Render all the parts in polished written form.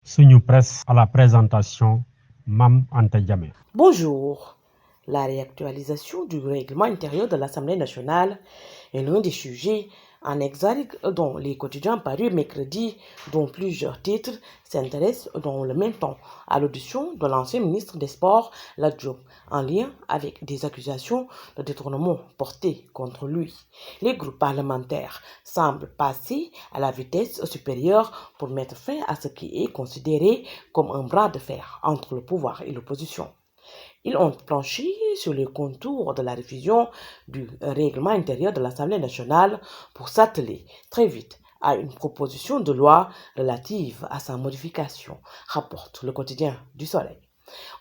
Suñu Presse à la présentation, Mam Anta Diamé. Bonjour. La réactualisation du règlement intérieur de l'Assemblée nationale est l'un des sujets en exergue dont les quotidiens parus mercredi, dont plusieurs titres s'intéressent dans le même temps à l'audition de l'ancien ministre des Sports, Lat Diop, en lien avec des accusations de détournement portées contre lui. Les groupes parlementaires semblent passer à la vitesse supérieure pour mettre fin à ce qui est considéré comme un bras de fer entre le pouvoir et l'opposition. Ils ont planché sur les contours de la révision du règlement intérieur de l'Assemblée nationale pour s'atteler très vite à une proposition de loi relative à sa modification, rapporte le quotidien du Soleil.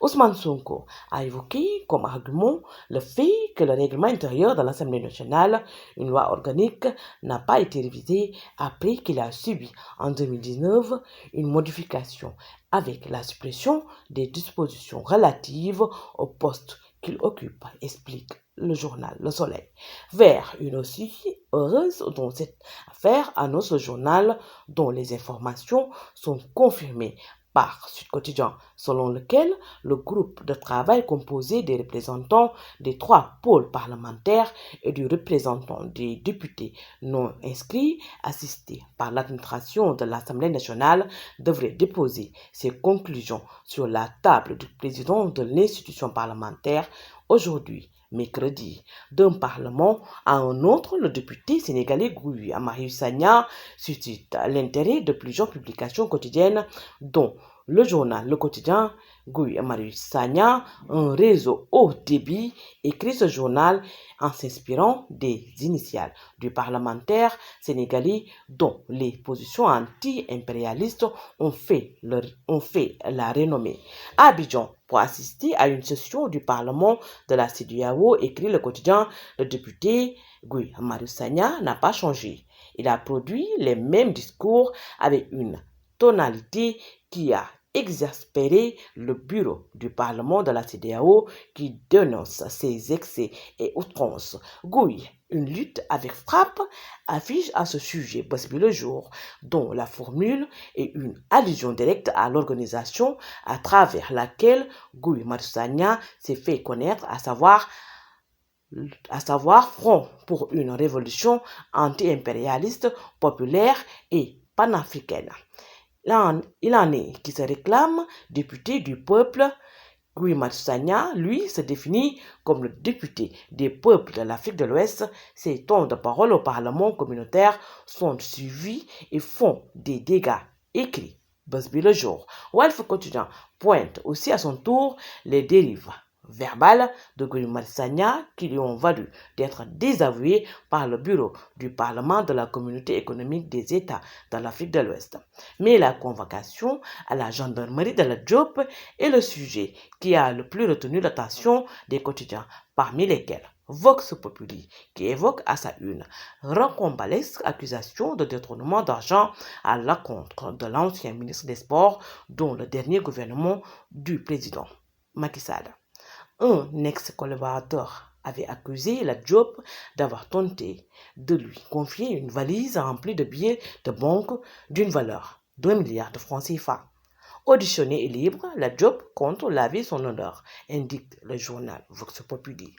Ousmane Sonko a évoqué comme argument le fait que le règlement intérieur de l'Assemblée nationale, une loi organique, n'a pas été révisé après qu'il a subi en 2019 une modification avec la suppression des dispositions relatives au poste qu'il occupe, explique le journal Le Soleil. Vers une aussi heureuse dans cette affaire, annonce le journal dont les informations sont confirmées par Sud Quotidien, selon lequel le groupe de travail composé des représentants des trois pôles parlementaires et du représentant des députés non inscrits, assistés par l'administration de l'Assemblée nationale, devrait déposer ses conclusions sur la table du président de l'institution parlementaire aujourd'hui. Mercredi, d'un parlement à un autre, le député sénégalais Guy Marius Sagna suscite l'intérêt de plusieurs publications quotidiennes, dont le journal Le Quotidien. Guy Marius Sagna, un réseau haut débit, écrit ce journal en s'inspirant des initiales du parlementaire sénégalais dont les positions anti-impérialistes ont fait la renommée. À Abidjan, pour assister à une session du Parlement de la CEDEAO, écrit le quotidien, le député Guy Marius Sagna n'a pas changé. Il a produit les mêmes discours avec une tonalité qui a exaspéré le bureau du Parlement de la CEDEAO qui dénonce ses excès et outrances. Guy, une lutte avec frappe, affiche à ce sujet Bosby le jour, dont la formule est une allusion directe à l'organisation à travers laquelle Guy Marius Sagna s'est fait connaître, à savoir Front pour une révolution anti-impérialiste, populaire et panafricaine. Il en est qui se réclame député du peuple. Guy Marius Sagna, lui, se définit comme le député des peuples de l'Afrique de l'Ouest. Ses tons de parole au Parlement communautaire sont suivis et font des dégâts, écrit Busby le jour. Walf Quotidien pointe aussi à son tour les dérives verbales de Guy Marius Sagna qui lui ont valu d'être désavoué par le bureau du Parlement de la Communauté économique des États de l'Afrique de l'Ouest. Mais la convocation à la gendarmerie de Lat Diop est le sujet qui a le plus retenu l'attention des quotidiens, parmi lesquels Vox Populi, qui évoque à sa une rocambolesque accusation de détournement d'argent à l'encontre de l'ancien ministre des Sports, dont le dernier gouvernement du président Macky Sall. Un ex-collaborateur avait accusé Lat Diop d'avoir tenté de lui confier une valise remplie de billets de banque d'une valeur d'1 milliard de francs CFA. Auditionné et libre, Lat Diop compte laver son honneur, indique le journal Vox Populi.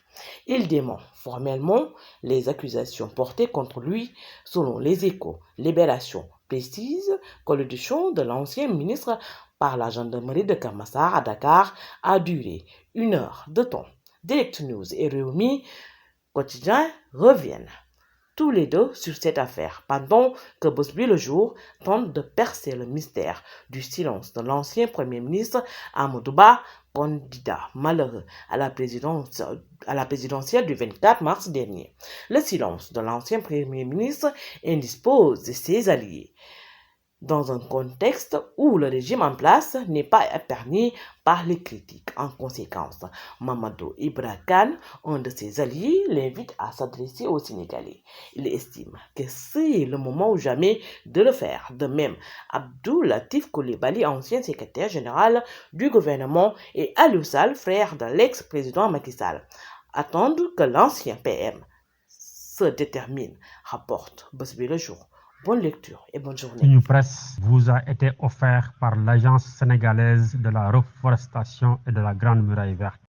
Il dément formellement les accusations portées contre lui, selon les Échos. Libération précise que l'audition de l'ancien ministre par la gendarmerie de Keur Massar à Dakar a duré 1 heure de temps. Direct News et Rewmi Quotidien reviennent tous les deux sur cette affaire, pendant que Bosby le jour tente de percer le mystère du silence de l'ancien Premier ministre Amadou Ba, candidat malheureux à la présidentielle du 24 mars dernier. Le silence de l'ancien Premier ministre indispose ses alliés, dans un contexte où le régime en place n'est pas épargné par les critiques. En conséquence, Mamadou Ibra Kane, un de ses alliés, l'invite à s'adresser aux Sénégalais. Il estime que c'est le moment ou jamais de le faire. De même, Abdou Latif Coulibaly, ancien secrétaire général du gouvernement, et Aliou Sall, frère de l'ex-président Macky Sall, attendent que l'ancien PM se détermine, rapporte Bosby le jour. Bonne lecture et bonne journée. Une presse vous a été offert par l'Agence sénégalaise de la reforestation et de la Grande Muraille Verte.